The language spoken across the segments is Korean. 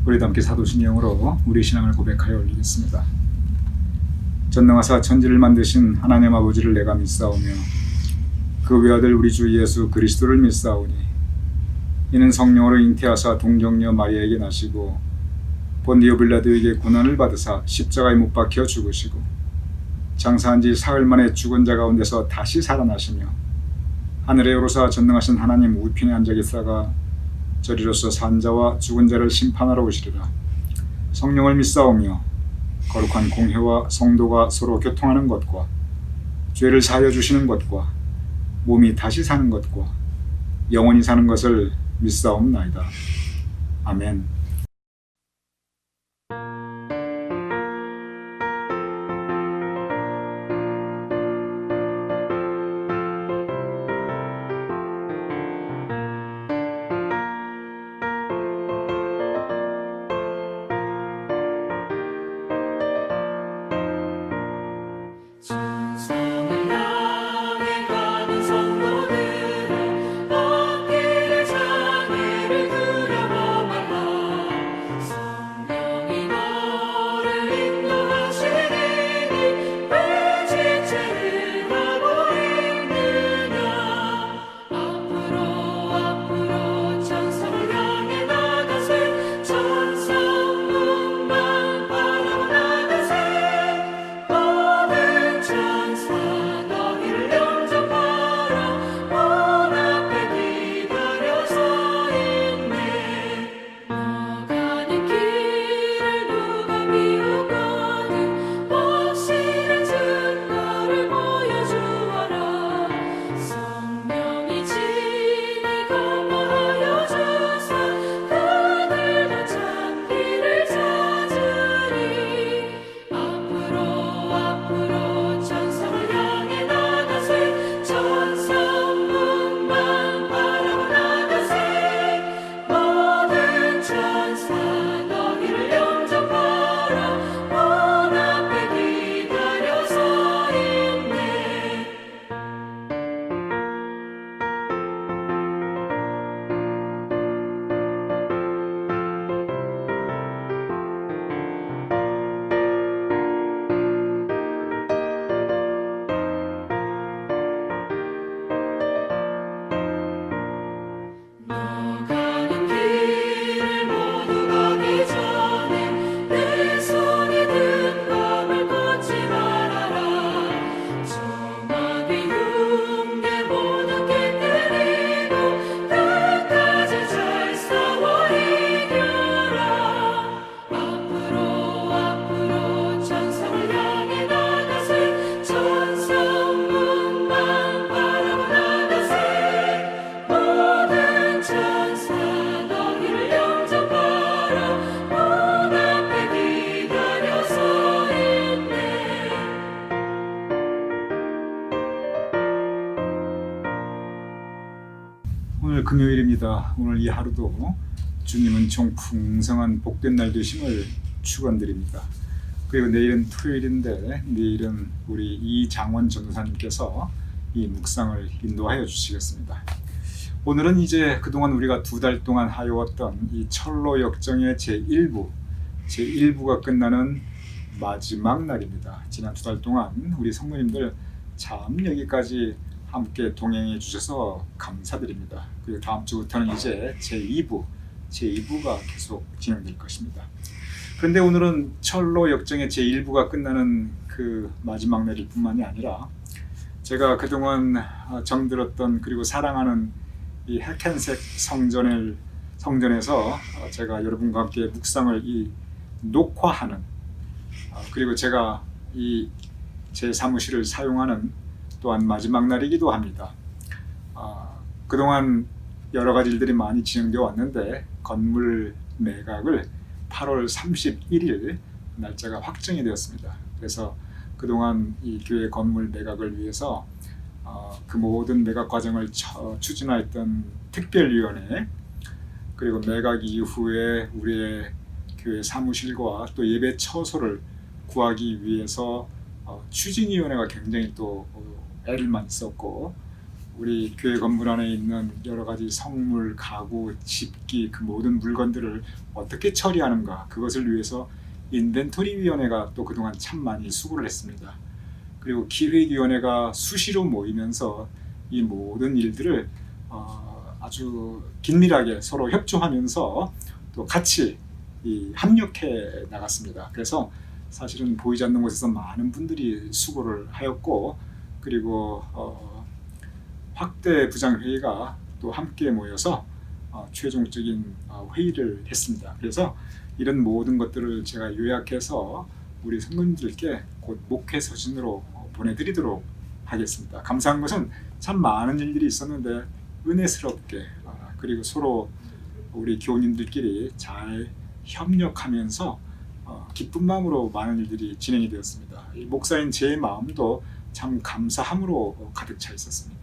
우리도 함께 사도신경으로 우리 신앙을 고백하여 올리겠습니다. 전능하사 천지를 만드신 하나님 아버지를 내가 믿사오며 그 외아들 우리 주 예수 그리스도를 믿사오니 이는 성령으로 잉태하사 동정녀 마리아에게 나시고 본디오 빌라도에게 고난을 받으사 십자가에 못 박혀 죽으시고 장사한 지 사흘 만에 죽은 자 가운데서 다시 살아나시며 하늘에 오르사 전능하신 하나님 우편에 앉아 계시다가 저리로서 산 자와 죽은 자를 심판하러 오시리라. 성령을 믿사오며 거룩한 공회와 성도가 서로 교통하는 것과 죄를 사하여 주시는 것과 몸이 다시 사는 것과 영원히 사는 것을 믿사옵나이다. 아멘. 오늘 금요일입니다. 오늘 이 하루도 주님은 총 풍성한 복된 날 되심을 축원드립니다. 그리고 내일은 토요일인데 내일은 우리 이장원 전도사님께서 이 묵상을 인도하여 주시겠습니다. 오늘은 이제 그동안 우리가 2달 동안 하여왔던 이 철로 역정의 제1부가 끝나는 마지막 날입니다. 지난 2달 동안 우리 성도님들 참 여기까지 함께 동행해 주셔서 감사드립니다. 그리고 다음 주부터는 이제 제2부가 계속 진행될 것입니다. 그런데 오늘은 철로 역정의 제1부가 끝나는 그 마지막 날일 뿐만이 아니라 제가 그동안 정들었던 그리고 사랑하는 이 해켄색 성전에서 제가 여러분과 함께 묵상을 녹화하는 그리고 제가 제 사무실을 사용하는 또한 마지막 날이기도 합니다. 그동안 여러 가지 일들이 많이 진행되어 왔는데 건물 매각을 8월 31일 날짜가 확정이 되었습니다. 그래서 그동안 이 교회 건물 매각을 위해서 그 모든 매각 과정을 추진하였던 특별위원회 그리고 매각 이후에 우리의 교회 사무실과 또 예배 처소를 구하기 위해서 추진위원회가 굉장히 또 애를 많이 썼고 우리 교회 건물 안에 있는 여러 가지 성물, 가구, 집기 그 모든 물건들을 어떻게 처리하는가, 그것을 위해서 인벤토리 위원회가 또 그동안 참 많이 수고를 했습니다. 그리고 기획위원회가 수시로 모이면서 이 모든 일들을 아주 긴밀하게 서로 협조하면서 또 같이 합력해 나갔습니다. 그래서 사실은 보이지 않는 곳에서 많은 분들이 수고를 하였고, 그리고 확대 부장회의가 또 함께 모여서 최종적인 회의를 했습니다. 그래서 이런 모든 것들을 제가 요약해서 우리 성도님들께 곧 목회 서신으로 보내드리도록 하겠습니다. 감사한 것은 참 많은 일들이 있었는데 은혜스럽게 그리고 서로 우리 교우님들끼리 잘 협력하면서 기쁜 마음으로 많은 일들이 진행이 되었습니다. 이 목사인 제 마음도 참 감사함으로 가득 차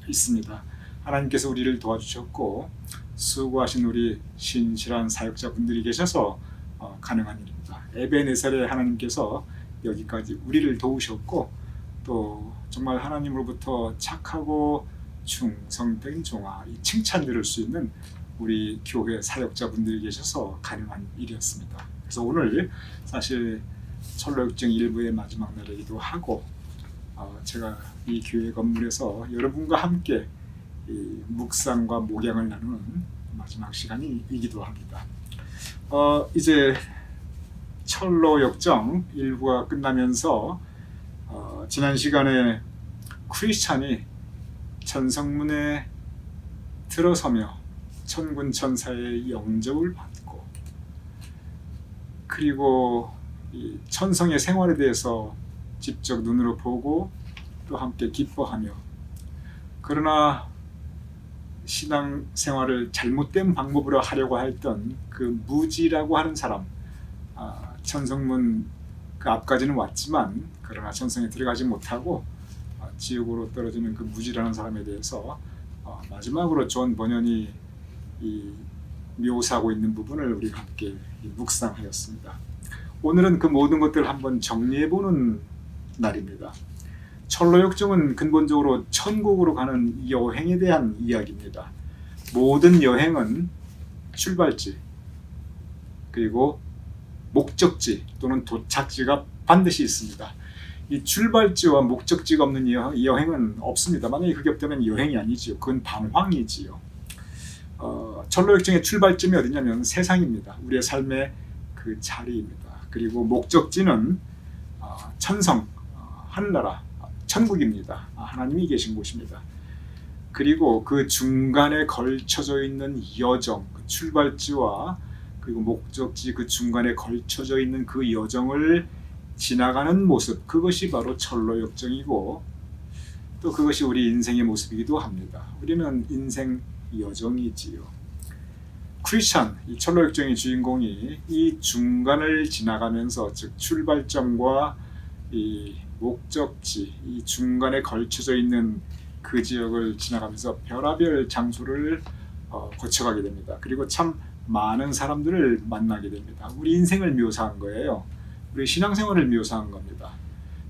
있습니다. 하나님께서 우리를 도와주셨고 수고하신 우리 신실한 사역자분들이 계셔서 가능한 일입니다. 에베네셀의 하나님께서 여기까지 우리를 도우셨고 또 정말 하나님으로부터 착하고 충성된 종아, 이 칭찬 들을 수 있는 우리 교회 사역자분들이 계셔서 가능한 일이었습니다. 그래서 오늘 사실 철로역정 1부의 마지막 날이기도 하고 제가 이 교회 건물에서 여러분과 함께 이 묵상과 목양을 나누는 마지막 시간이기도 합니다. 이제 철로역정 1부가 끝나면서 지난 시간에 크리스찬이 천성문에 들어서며 천군 천사의 영접을 받고 그리고 이 천성의 생활에 대해서 직접 눈으로 보고 또 함께 기뻐하며, 그러나 신앙 생활을 잘못된 방법으로 하려고 했던 그 무지라고 하는 사람, 천성문 그 앞까지는 왔지만 그러나 천성에 들어가지 못하고 지옥으로 떨어지는 그 무지라는 사람에 대해서 마지막으로 존 버년이 묘사하고 있는 부분을 우리가 함께 묵상하였습니다. 오늘은 그 모든 것들을 한번 정리해보는 날입니다. 철로역정은 근본적으로 천국으로 가는 여행에 대한 이야기입니다. 모든 여행은 출발지 그리고 목적지 또는 도착지가 반드시 있습니다. 이 출발지와 목적지가 없는 여행은 없습니다. 만약에 그게 없다면 여행이 아니지요. 그건 방황이지요. 철로역정의 출발점이 어디냐면 세상입니다. 우리의 삶의 그 자리입니다. 그리고 목적지는 천성, 하늘나라, 천국입니다. 하나님이 계신 곳입니다. 그리고 그 중간에 걸쳐져 있는 여정, 그 출발지와 그리고 목적지 그 중간에 걸쳐져 있는 그 여정을 지나가는 모습, 그것이 바로 철로역정이고 또 그것이 우리 인생의 모습이기도 합니다. 우리는 인생 여정이지요. 크리스찬, 이 철로역정의 주인공이 이 중간을 지나가면서, 즉 출발점과 이 목적지, 이 중간에 걸쳐져 있는 그 지역을 지나가면서 별의별 장소를 거쳐가게 됩니다. 그리고 참 많은 사람들을 만나게 됩니다. 우리 인생을 묘사한 거예요. 우리 신앙생활을 묘사한 겁니다.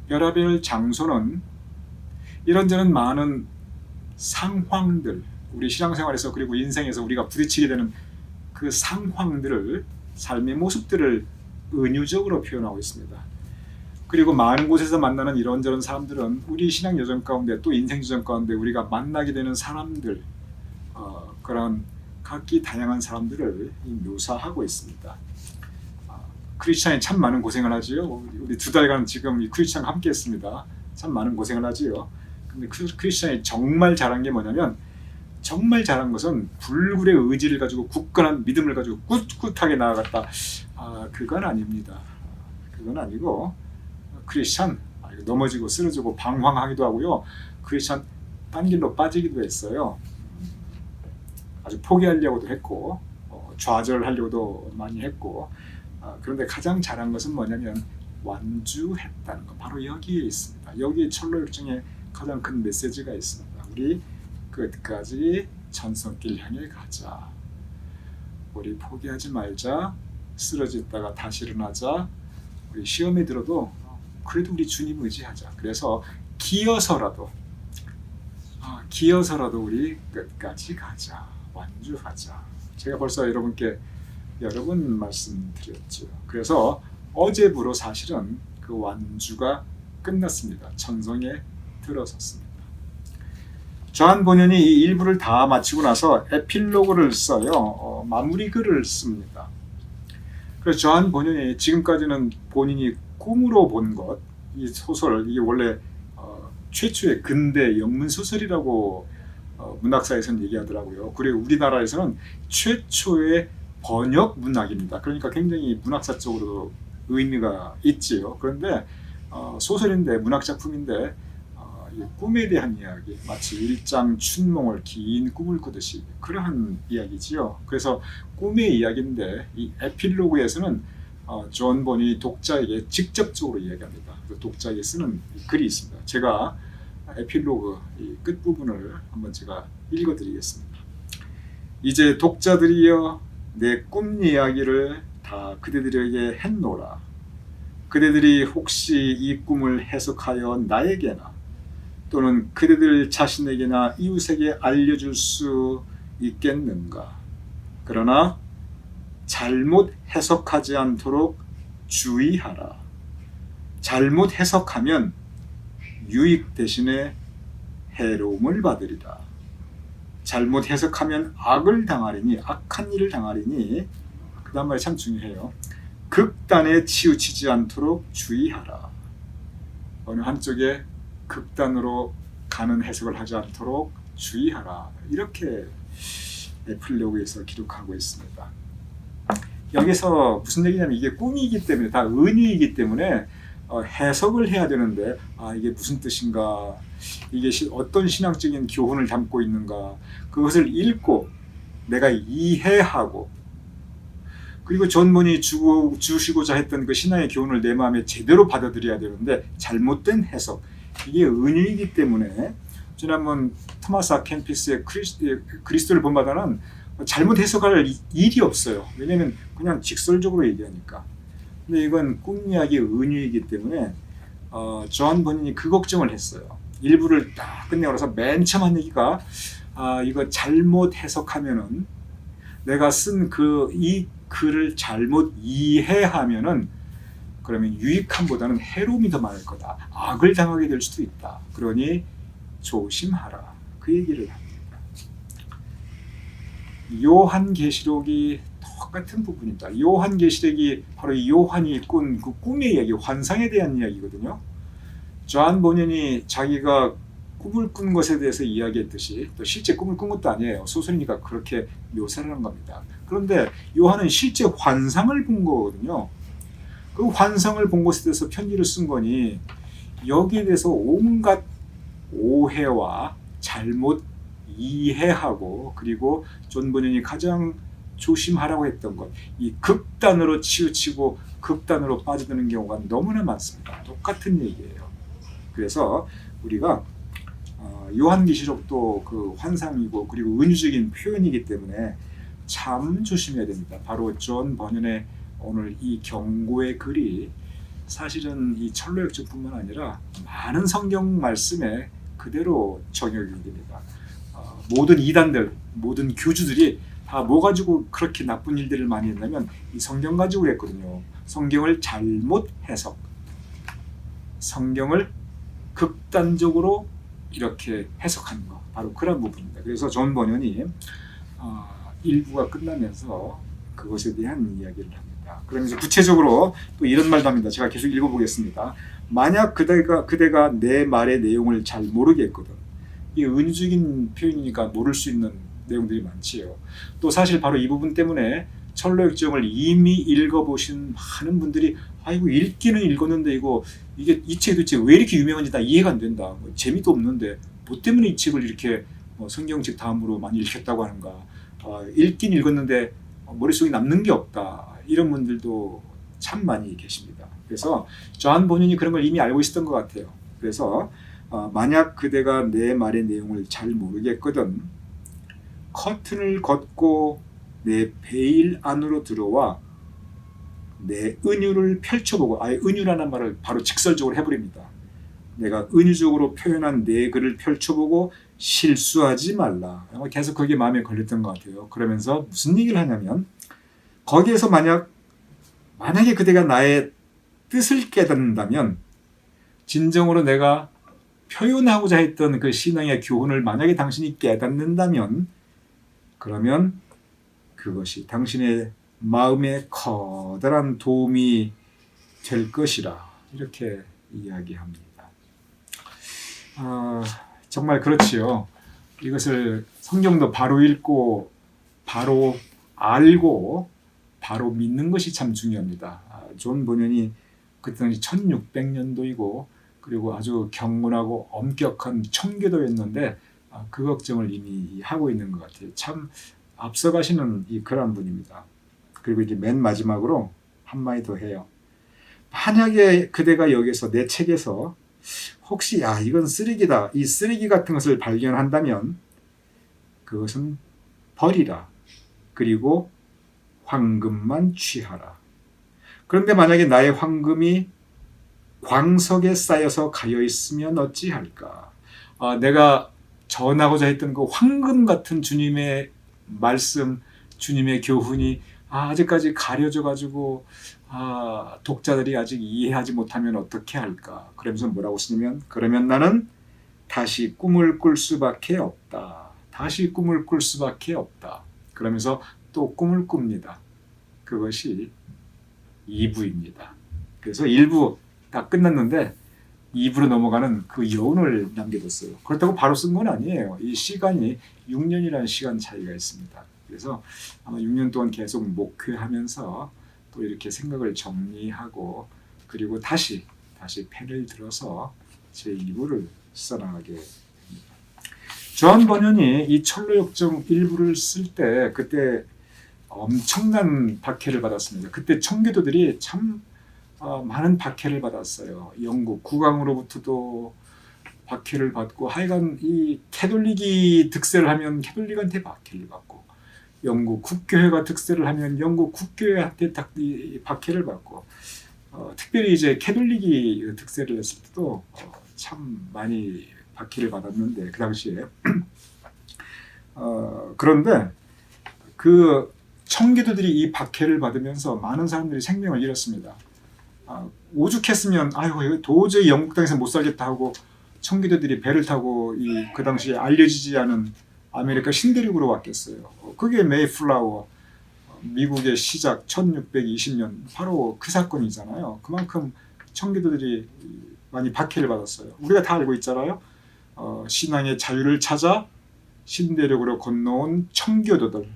별의별 장소는 이런저런 많은 상황들, 우리 신앙생활에서 그리고 인생에서 우리가 부딪히게 되는 그 상황들을, 삶의 모습들을 은유적으로 표현하고 있습니다. 그리고 많은 곳에서 만나는 이런저런 사람들은 우리 신앙 여정 가운데 또 인생 여정 가운데 우리가 만나게 되는 사람들, 그런 각기 다양한 사람들을 묘사하고 있습니다. 크리스찬이 참 많은 고생을 하지요. 우리 2달간 지금 이 크리스찬과 함께 했습니다. 참 많은 고생을 하지요. 근데 크리스찬이 정말 잘한 게 뭐냐면, 정말 잘한 것은 불굴의 의지를 가지고 굳건한 믿음을 가지고 꿋꿋하게 나아갔다. 그건 아닙니다. 그건 아니고 크리스찬 넘어지고 쓰러지고 방황하기도 하고요. 크리스찬 딴 길로 빠지기도 했어요. 아주 포기하려고도 했고 좌절하려고도 많이 했고, 그런데 가장 잘한 것은 뭐냐면 완주했다는 것, 바로 여기에 있습니다. 여기에 철로역정의 가장 큰 메시지가 있습니다. 우리 끝까지 천성길 향해 가자. 우리 포기하지 말자. 쓰러졌다가 다시 일어나자. 우리 시험에 들어도 그래도 우리 주님 의지하자. 그래서 기어서라도 기어서라도 우리 끝까지 가자. 완주하자. 제가 벌써 여러분께 여러 번 말씀드렸죠. 그래서 어제부로 사실은 그 완주가 끝났습니다. 천성에 들어섰습니다. 저한 본연이 이 일부를 다 마치고 나서 에필로그를 써요. 마무리 글을 씁니다. 그래서 저한 본연이 지금까지는 본인이 꿈으로 본 것, 이 소설, 이게 원래 최초의 근대 영문 소설이라고 문학사에서는 얘기하더라고요. 그리고 우리나라에서는 최초의 번역 문학입니다. 그러니까 굉장히 문학사적으로 의미가 있지요. 그런데 소설인데 문학작품인데 꿈에 대한 이야기, 마치 일장 춘몽을 긴 꿈을 꾸듯이 그러한 이야기지요. 그래서 꿈의 이야기인데 이 에필로그에서는 존 본이 독자에게 직접적으로 이야기합니다. 독자에게 쓰는 글이 있습니다. 제가 에필로그 이 끝부분을 한번 제가 읽어드리겠습니다. 이제 독자들이여 내 꿈 이야기를 다 그대들에게 했노라. 그대들이 혹시 이 꿈을 해석하여 나에게나 또는 그대들 자신에게나 이웃에게 알려줄 수 있겠는가? 그러나 잘못 해석하지 않도록 주의하라. 잘못 해석하면 유익 대신에 해로움을 받으리라. 잘못 해석하면 악을 당하리니, 악한 일을 당하리니, 그 다음 말이 참 중요해요. 극단에 치우치지 않도록 주의하라. 어느 한쪽에 극단으로 가는 해석을 하지 않도록 주의하라. 이렇게 에필로그에서 기록하고 있습니다. 여기서 무슨 얘기냐면 이게 꿈이기 때문에, 다 은유이기 때문에 해석을 해야 되는데 이게 무슨 뜻인가, 이게 어떤 신앙적인 교훈을 담고 있는가, 그것을 읽고 내가 이해하고, 그리고 존본이 주시고자 했던 그 신앙의 교훈을 내 마음에 제대로 받아들여야 되는데 잘못된 해석, 이게 은유이기 때문에 지난번 토마스 아 켐피스의 그리스도를 본받아는 잘못 해석할 일이 없어요. 왜냐하면 그냥 직설적으로 얘기하니까. 근데 이건 꿈 이야기 은유이기 때문에 존 본인이 그 걱정을 했어요. 일부를 딱 끝내고 나서 맨 처음 한 얘기가 이거 잘못 해석하면은, 내가 쓴 이 글을 잘못 이해하면은 그러면 유익함보다는 해로움이 더 많을 거다. 악을 당하게 될 수도 있다. 그러니 조심하라. 그 얘기를 합니다. 요한계시록이 똑같은 부분입니다. 요한계시록이 바로 이 요한이 꾼 그 꿈의 이야기, 환상에 대한 이야기거든요. 존 본연이 자기가 꿈을 꾼 것에 대해서 이야기했듯이, 또 실제 꿈을 꾼 것도 아니에요. 소설이니까 그렇게 묘사를 한 겁니다. 그런데 요한은 실제 환상을 본 거거든요. 그 환상을 본 것에 대해서 편지를 쓴 거니 여기에 대해서 온갖 오해와 잘못 이해하고, 그리고 존 본연이 가장 조심하라고 했던 것, 이 극단으로 치우치고 극단으로 빠져드는 경우가 너무나 많습니다. 똑같은 얘기예요. 그래서 우리가 요한계시록도 그 환상이고 그리고 은유적인 표현이기 때문에 참 조심해야 됩니다. 바로 존 번연의 오늘 이 경고의 글이 사실은 이 철로역정뿐만 아니라 많은 성경 말씀에 그대로 적용이 됩니다. 모든 이단들, 모든 교주들이 다 뭐 가지고 그렇게 나쁜 일들을 많이 했냐면 이 성경 가지고 했거든요. 성경을 잘못 해석, 성경을 극단적으로 이렇게 해석하는 거, 바로 그런 부분입니다. 그래서 존 번연이 일부가 끝나면서 그것에 대한 이야기를 합니다. 그러면서 구체적으로 또 이런 말도 합니다. 제가 계속 읽어보겠습니다. 만약 그대가 내 말의 내용을 잘 모르겠거든. 이 은유적인 표현이니까 모를 수 있는 내용들이 많지요. 또 사실 바로 이 부분 때문에 철로역정을 이미 읽어보신 많은 분들이 이거 읽기는 읽었는데 이게 이 책이 도대체 왜 이렇게 유명한지 나 이해가 안 된다. 재미도 없는데 뭐 때문에 이 책을 이렇게 성경책 다음으로 많이 읽혔다고 하는가. 읽긴 읽었는데 머릿속에 남는 게 없다. 이런 분들도 참 많이 계십니다. 그래서 존 본인이 그런 걸 이미 알고 있었던 것 같아요. 그래서 만약 그대가 내 말의 내용을 잘 모르겠거든, 커튼을 걷고 내 베일 안으로 들어와 내 은유를 펼쳐보고, 아예 은유라는 말을 바로 직설적으로 해버립니다. 내가 은유적으로 표현한 내 글을 펼쳐보고 실수하지 말라. 계속 그게 마음에 걸렸던 것 같아요. 그러면서 무슨 얘기를 하냐면 거기에서 만약에 그대가 나의 뜻을 깨닫는다면 진정으로 내가 표현하고자 했던 그 신앙의 교훈을 만약에 당신이 깨닫는다면 그러면 그것이 당신의 마음에 커다란 도움이 될 것이라 이렇게 이야기합니다. 정말 그렇지요. 이것을 성경도 바로 읽고 바로 알고 바로 믿는 것이 참 중요합니다. 존 번연이 그때 당시 1600년도이고 그리고 아주 경건하고 엄격한 청교도였는데 그 걱정을 이미 하고 있는 것 같아요. 참 앞서가시는 그런 분입니다. 그리고 이제 맨 마지막으로 한마디 더 해요. 만약에 그대가 여기서 내 책에서 혹시 이건 쓰레기다, 이 쓰레기 같은 것을 발견한다면 그것은 버리라. 그리고 황금만 취하라. 그런데 만약에 나의 황금이 광석에 쌓여서 가여 있으면 어찌할까? 내가 전하고자 했던 그 황금 같은 주님의 말씀, 주님의 교훈이 아직까지 가려져 가지고 독자들이 아직 이해하지 못하면 어떻게 할까? 그러면서 뭐라고 쓰냐면 그러면 나는 다시 꿈을 꿀 수밖에 없다. 다시 꿈을 꿀 수밖에 없다. 그러면서 또 꿈을 꿉니다. 그것이 2부입니다. 그래서 1부 다 끝났는데 2부로 넘어가는 그 여운을 남겨뒀어요. 그렇다고 바로 쓴 건 아니에요. 이 시간이 6년이라는 시간 차이가 있습니다. 그래서 아마 6년 동안 계속 목회하면서 또 이렇게 생각을 정리하고 그리고 다시 펜을 들어서 제 2부를 써나가게 됩니다. 존 번연이 이 철로역정 1부를 쓸 때 그때 엄청난 박해를 받았습니다. 그때 청교도들이 참 많은 박해를 받았어요. 영국 국왕으로부터도 박해를 받고 하여간 이 캐톨릭이 득세를 하면 캐톨릭한테 박해를 받고 영국 국교회가 득세를 하면 영국 국교회한테 박해를 받고 특별히 이제 캐톨릭이 득세를 했을 때도 참 많이 박해를 받았는데 그 당시에 그런데 그 청교도들이 이 박해를 받으면서 많은 사람들이 생명을 잃었습니다. 오죽했으면 아이고 도저히 영국 땅에서 못 살겠다 하고 청교도들이 배를 타고 그 당시에 알려지지 않은 아메리카 신대륙으로 왔겠어요. 그게 메이플라워 미국의 시작 1620년 바로 그 사건이잖아요. 그만큼 청교도들이 많이 박해를 받았어요. 우리가 다 알고 있잖아요. 신앙의 자유를 찾아 신대륙으로 건너온 청교도들.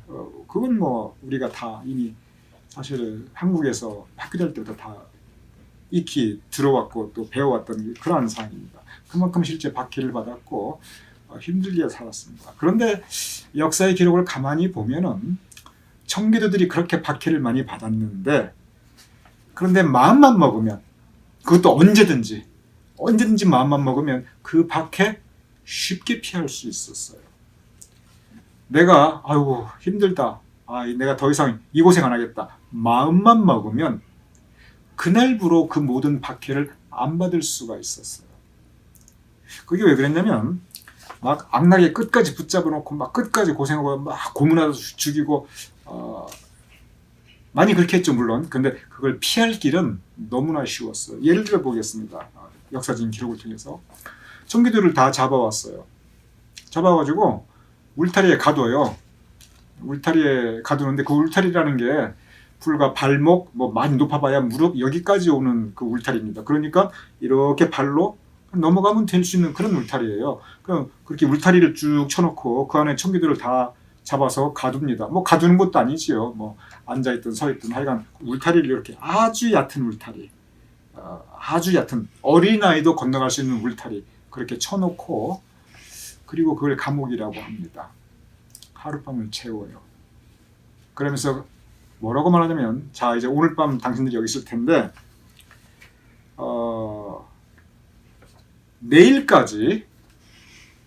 그건 뭐 우리가 다 이미 사실 한국에서 학교 다닐 때부터 다 익히 들어왔고 또 배워왔던 그러한 사항입니다. 그만큼 실제 박해를 받았고 힘들게 살았습니다. 그런데 역사의 기록을 가만히 보면은 청교도들이 그렇게 박해를 많이 받았는데 그런데 마음만 먹으면 그것도 언제든지 마음만 먹으면 그 박해 쉽게 피할 수 있었어요. 내가 아이고 힘들다. 내가 더 이상 이 고생 안 하겠다. 마음만 먹으면 그날부로 그 모든 박해를 안 받을 수가 있었어요. 그게 왜 그랬냐면 막 악나게 끝까지 붙잡아 놓고 막 끝까지 고생하고 막 고문하다 죽이고 많이 그렇게 했죠 물론. 근데 그걸 피할 길은 너무나 쉬웠어요. 예를 들어 보겠습니다. 역사적인 기록을 통해서 청교도를 다 잡아왔어요. 잡아가지고 울타리에 가둬요. 울타리에 가두는데 그 울타리라는 게 불과 발목 뭐 많이 높아봐야 무릎 여기까지 오는 그 울타리입니다. 그러니까 이렇게 발로 넘어가면 될 수 있는 그런 울타리예요. 그럼 그렇게 울타리를 쭉 쳐놓고 그 안에 청교도를 다 잡아서 가둡니다. 뭐 가두는 것도 아니지요. 뭐 앉아있든 서있든 하여간 울타리를 이렇게 아주 얕은 울타리, 아주 얕은 어린아이도 건너갈 수 있는 울타리 그렇게 쳐놓고 그리고 그걸 감옥이라고 합니다. 하룻밤을 채워요. 그러면서 뭐라고 말하냐면 자 이제 오늘 밤 당신들이 여기 있을 텐데 내일까지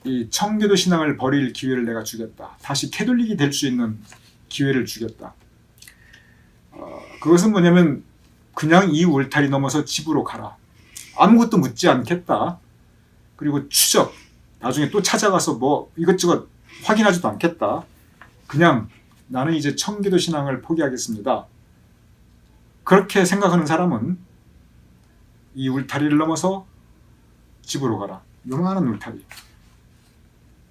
이 청교도 신앙을 버릴 기회를 내가 주겠다. 다시 캐톨릭이 될 수 있는 기회를 주겠다. 그것은 뭐냐면 그냥 이 울타리 넘어서 집으로 가라. 아무것도 묻지 않겠다. 그리고 추적, 나중에 또 찾아가서 뭐 이것저것 확인하지도 않겠다. 그냥 나는 이제 청기도 신앙을 포기하겠습니다. 그렇게 생각하는 사람은 이 울타리를 넘어서 집으로 가라. 요만한 울타리.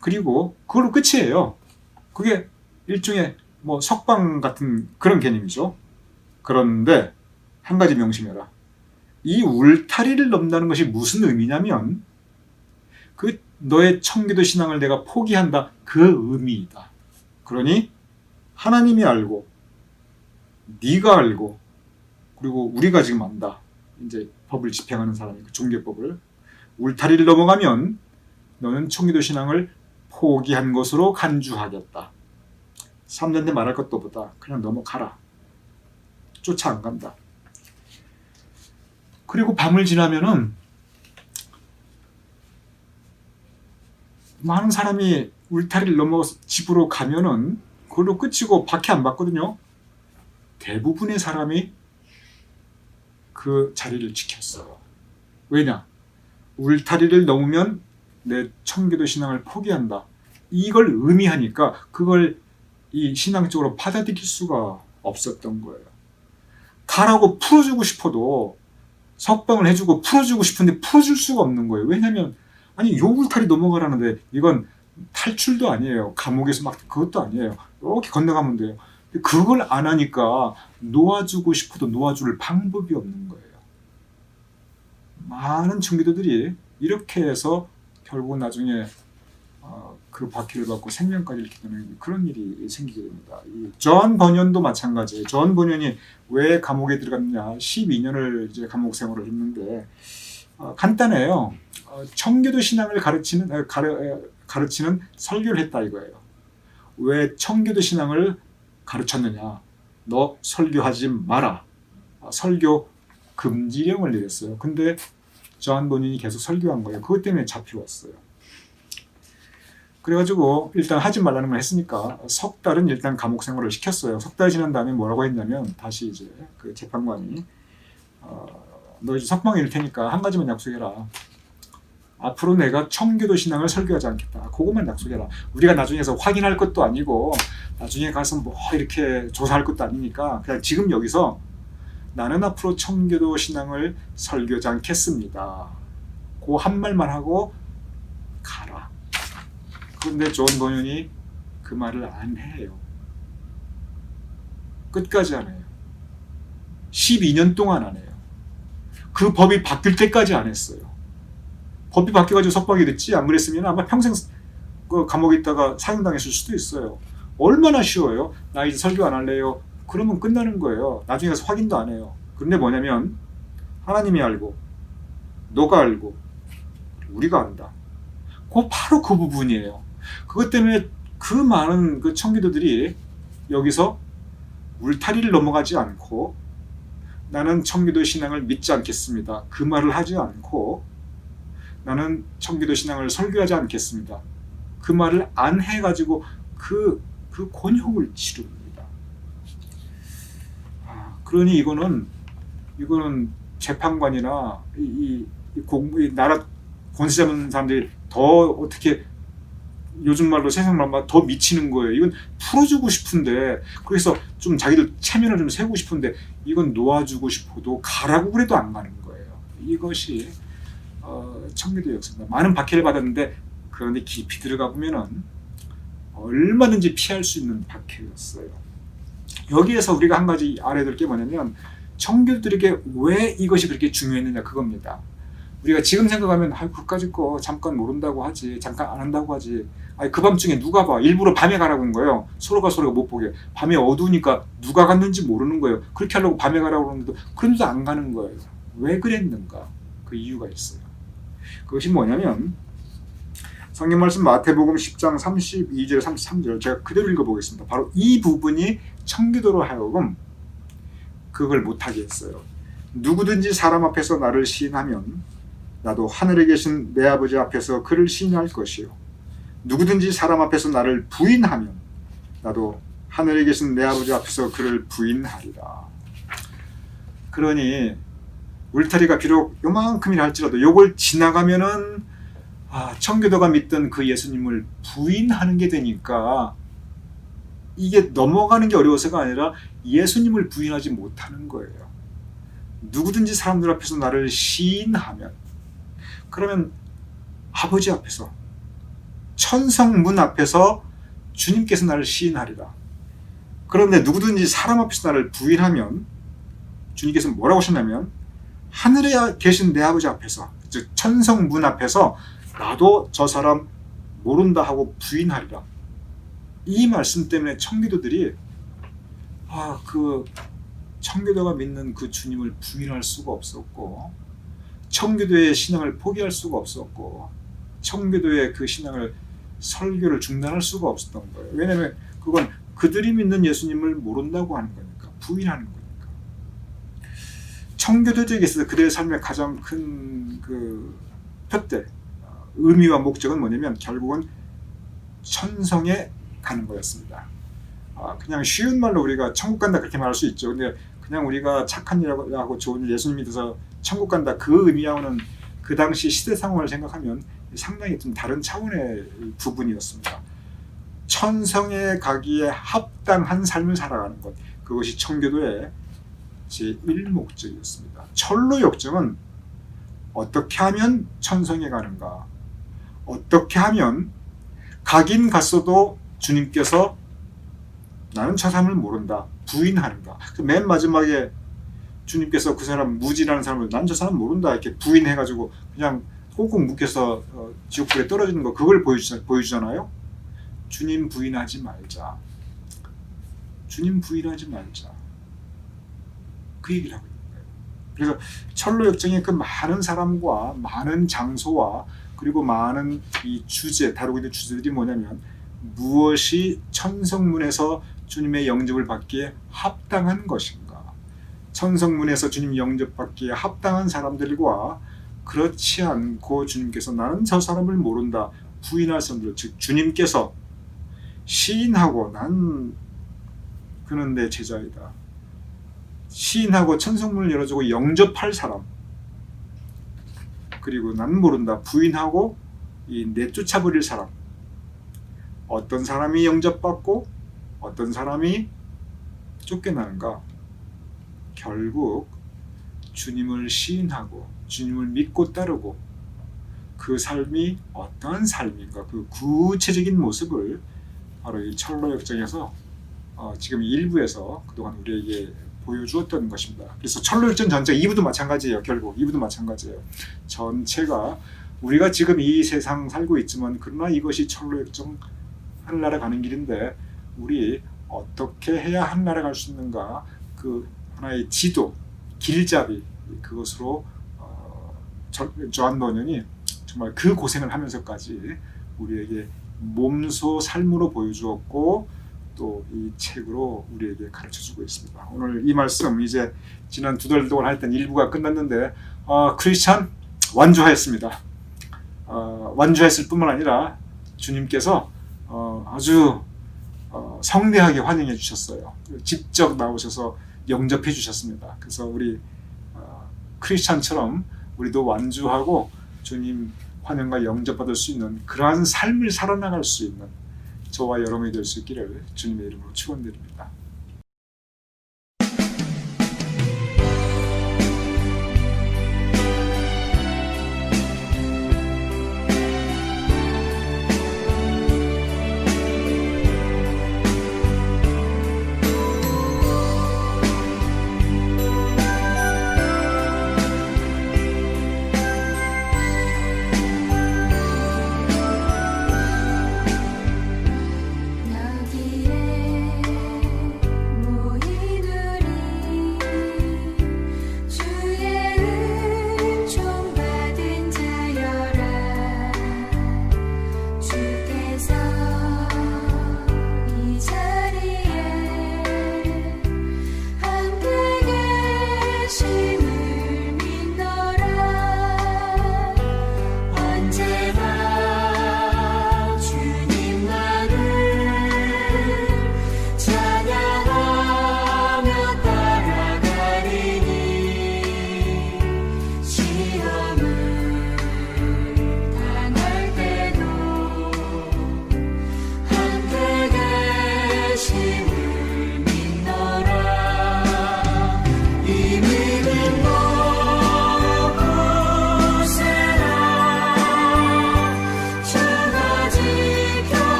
그리고 그걸로 끝이에요. 그게 일종의 뭐 석방 같은 그런 개념이죠. 그런데 한 가지 명심해라. 이 울타리를 넘는다는 것이 무슨 의미냐면 그 너의 청기도 신앙을 내가 포기한다. 그 의미이다. 그러니 하나님이 알고 네가 알고 그리고 우리가 지금 안다. 이제 법을 집행하는 사람이 그 종교법을 울타리를 넘어가면 너는 청기도 신앙을 포기한 것으로 간주하겠다. 3년대 말할 것도 보다 그냥 넘어가라. 쫓아 안 간다. 그리고 밤을 지나면은 많은 사람이 울타리를 넘어서 집으로 가면은 그걸로 끝이고 밖에 안 봤거든요. 대부분의 사람이 그 자리를 지켰어요. 왜냐? 울타리를 넘으면 내 청기도 신앙을 포기한다. 이걸 의미하니까 그걸 이 신앙적으로 받아들일 수가 없었던 거예요. 가라고 풀어주고 싶어도 석방을 해주고 풀어주고 싶은데 풀어줄 수가 없는 거예요. 왜냐하면 아니 요 울타리 넘어가라는데 이건 탈출도 아니에요. 감옥에서 막 그것도 아니에요. 이렇게 건너가면 돼요. 그걸 안 하니까 놓아주고 싶어도 놓아줄 방법이 없는 거예요. 많은 청기도들이 이렇게 해서 결국 나중에 그 박해를 받고 생명까지 잃게 되는 그런 일이 생기게 됩니다. 존 버년도 마찬가지예요. 존 버년이 왜 감옥에 들어갔느냐? 12년을 이제 감옥 생활을 했는데 간단해요. 청교도 신앙을 가르치는 설교를 했다 이거예요. 왜 청교도 신앙을 가르쳤느냐? 너 설교하지 마라. 설교 금지령을 내렸어요. 근데 존 버년이 계속 설교한 거예요. 그것 때문에 잡혀왔어요. 그래가지고 일단 하지 말라는 걸 했으니까 석 달은 일단 감옥 생활을 시켰어요. 석 달 지난 다음에 뭐라고 했냐면 다시 이제 그 재판관이 너 이제 석방일 테니까 한 가지만 약속해라. 앞으로 내가 청교도 신앙을 설교하지 않겠다. 그것만 약속해라. 우리가 나중에서 확인할 것도 아니고 나중에 가서 뭐 이렇게 조사할 것도 아니니까 그냥 지금 여기서 나는 앞으로 청교도 신앙을 설교하지 않겠습니다. 그 한 말만 하고 가라. 그런데 존 버년이 그 말을 안 해요. 끝까지 안 해요. 12년 동안 안 해요. 그 법이 바뀔 때까지 안 했어요. 법이 바뀌어가지고 석방이 됐지 안 그랬으면 아마 평생 그 감옥에 있다가 사형당했을 수도 있어요. 얼마나 쉬워요. 나 이제 설교 안 할래요. 그러면 끝나는 거예요. 나중에 가서 확인도 안 해요. 그런데 뭐냐면 하나님이 알고 너가 알고 우리가 안다. 바로 그 부분이에요. 그것 때문에 그 많은 그 청기도들이 여기서 울타리를 넘어가지 않고 나는 청기도 신앙을 믿지 않겠습니다. 그 말을 하지 않고 나는 청기도 신앙을 설교하지 않겠습니다. 그 말을 안 해가지고 그 곤욕을 치릅니다. 그러니 이거는 재판관이나 이 나라 권세 잡는 사람들이 더 어떻게 요즘 말로 세상 말로 더 미치는 거예요. 이건 풀어주고 싶은데 그래서 좀 자기들 체면을 좀 세우고 싶은데 이건 놓아주고 싶어도 가라고 그래도 안 가는 거예요. 이것이 청교도 역사입니다. 많은 박해를 받았는데 그런데 깊이 들어가 보면은 얼마든지 피할 수 있는 박해였어요. 여기에서 우리가 한 가지 알아야 될 게 뭐냐면 청교도들에게 왜 이것이 그렇게 중요했느냐 그겁니다. 우리가 지금 생각하면 그까짓 거 잠깐 모른다고 하지 잠깐 안 한다고 하지 그 밤중에 누가 봐 일부러 밤에 가라고 한 거예요. 서로가 못 보게 밤에 어두우니까 누가 갔는지 모르는 거예요. 그렇게 하려고 밤에 가라고 그러는데도 그런데도 안 가는 거예요. 왜 그랬는가? 그 이유가 있어요. 그것이 뭐냐면 성경 말씀 마태복음 10장 32절 33절 제가 그대로 읽어보겠습니다. 바로 이 부분이 청교도로 하여금 그걸 못하게 했어요. 누구든지 사람 앞에서 나를 시인하면 나도 하늘에 계신 내 아버지 앞에서 그를 시인할 것이요. 누구든지 사람 앞에서 나를 부인하면 나도 하늘에 계신 내 아버지 앞에서 그를 부인하리라. 그러니 울타리가 비록 요만큼이라 할지라도 요걸 지나가면은 청교도가 믿던 그 예수님을 부인하는 게 되니까 이게 넘어가는 게 어려워서가 아니라 예수님을 부인하지 못하는 거예요. 누구든지 사람들 앞에서 나를 시인하면, 그러면 아버지 앞에서, 천성문 앞에서 주님께서 나를 시인하리라. 그런데 누구든지 사람 앞에서 나를 부인하면 주님께서 뭐라고 하셨냐면, 하늘에 계신 내 아버지 앞에서, 즉 천성문 앞에서 나도 저 사람 모른다 하고 부인하리라. 이 말씀 때문에 청교도들이 그 청교도가 믿는 그 주님을 부인할 수가 없었고, 청교도의 신앙을 포기할 수가 없었고, 청교도의 그 신앙을 설교를 중단할 수가 없었던 거예요. 왜냐하면 그건 그들이 믿는 예수님을 모른다고 하는 거니까, 부인하는 거니까. 청교도들에게 있어서 그들의 삶의 가장 큰 그 표대, 의미와 목적은 뭐냐면 결국은 천성에 가는 거였습니다. 그냥 쉬운 말로 우리가 천국 간다 그렇게 말할 수 있죠. 근데 그냥 우리가 착한 일하고 좋은 일, 예수님 믿어서 천국 간다 그 의미하고는 그 당시 시대 상황을 생각하면 상당히 좀 다른 차원의 부분이었습니다. 천성에 가기에 합당한 삶을 살아가는 것, 그것이 청교도의 제1목적이었습니다. 철로 역정은 어떻게 하면 천성에 가는가, 어떻게 하면 가긴 갔어도 주님께서 나는 저 사람을 모른다 부인하는가. 맨 마지막에 주님께서 그 사람, 무지라는 사람을 난 저 사람 모른다 이렇게 부인해가지고 그냥 꽁꽁 묶여서 지옥불에 떨어지는 거, 그걸 보여주잖아요. 주님 부인하지 말자. 주님 부인하지 말자. 그 얘기를 하고 있는 거예요. 그래서 철로 역정의 그 많은 사람과 많은 장소와 그리고 많은 이 주제, 다루고 있는 주제들이 뭐냐면, 무엇이 천성문에서 주님의 영접을 받기에 합당한 것인가, 천성문에서 주님 영접받기에 합당한 사람들과 그렇지 않고 주님께서 나는 저 사람을 모른다 부인할 사람들, 즉 주님께서 시인하고 난 그는 내 제자이다, 시인하고 천성문을 열어주고 영접할 사람, 그리고 난 모른다 부인하고 내쫓아버릴 사람, 어떤 사람이 영접받고 어떤 사람이 쫓겨나는가? 결국 주님을 시인하고 주님을 믿고 따르고 그 삶이 어떠한 삶인가, 그 구체적인 모습을 바로 이 철로 역정에서 지금 일부에서 그동안 우리에게 보여주었던 것입니다. 그래서 철로 역정 전체 2부도 마찬가지예요. 결국 2부도 마찬가지예요. 전체가 우리가 지금 이 세상 살고 있지만, 그러나 이것이 철로 역정 하늘나라 가는 길인데 우리 어떻게 해야 하늘나라 갈 수 있는가, 그 하나의 지도, 길잡이, 그것으로 조한 노년이 정말 그 고생을 하면서까지 우리에게 몸소 삶으로 보여주었고, 또 이 책으로 우리에게 가르쳐주고 있습니다. 오늘 이 말씀, 이제 지난 2달 동안 했던 일부가 끝났는데 크리스찬 완주하였습니다. 완주했을 뿐만 아니라 주님께서 아주 성대하게 환영해 주셨어요. 직접 나오셔서 영접해 주셨습니다. 그래서 우리 크리스찬처럼 우리도 완주하고 주님 환영과 영접받을 수 있는 그러한 삶을 살아나갈 수 있는 저와 여러분이 될 수 있기를 주님의 이름으로 축원드립니다.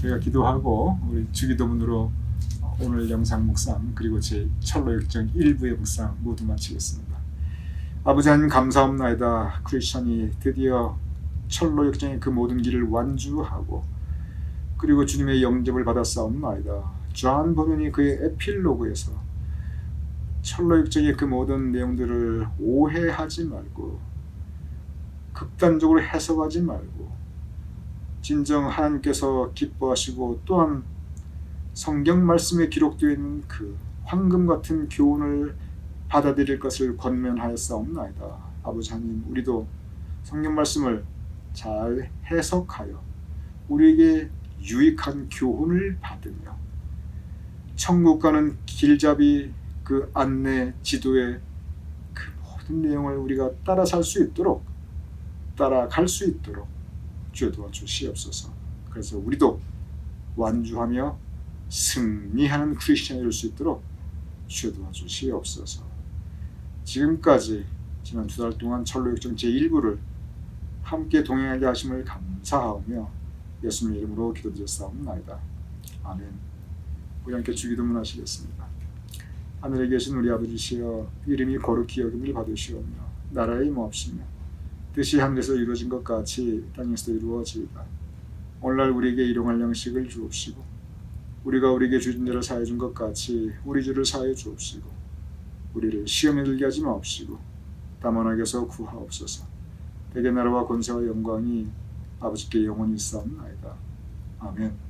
저희가 기도하고 우리 주기도문으로 오늘 영상 묵상 그리고 제 철로역정 1부의 묵상 모두 마치겠습니다. 아버지 하나님 감사합나이다. 크리스천이 드디어 철로역정의 그 모든 길을 완주하고 그리고 주님의 영접을 받았사옵나이다. 존 버논이 그의 에필로그에서 철로역정의 그 모든 내용들을 오해하지 말고 극단적으로 해석하지 말고 진정 하나님께서 기뻐하시고 또한 성경 말씀에 기록되어 있는 그 황금 같은 교훈을 받아들일 것을 권면하였사옵나이다. 아버지 하나님, 우리도 성경 말씀을 잘 해석하여 우리에게 유익한 교훈을 받으며 천국 가는 길잡이 그 안내 지도의 그 모든 내용을 우리가 따라 살 수 있도록 따라갈 수 있도록 주여 도와주시옵소서. 그래서 우리도 완주하며 승리하는 크리스천이 될 수 있도록 주여 도와주시옵소서. 지금까지 지난 2달 동안 철로역정 제1부를 함께 동행하게 하심을 감사하며 예수님 이름으로 기도드렸사옵나이다. 아멘. 우리 함께 주기도문 하시겠습니다. 하늘에 계신 우리 아버지시여, 이름이 거룩히 여김을 받으시오며 나라의 임하옵시며 뜻이 하늘에서 이루어진 것 같이 땅에서도 이루어지이다. 오늘날 우리에게 일용할 양식을 주옵시고 우리가 우리에게 주신 대로 사해 준 것 같이 우리 죄를 사해 주옵시고 우리를 시험에 들게 하지 마옵시고 다만 악에서 구하옵소서. 대개 나라와 권세와 영광이 아버지께 영원히 있사옵나이다. 아멘.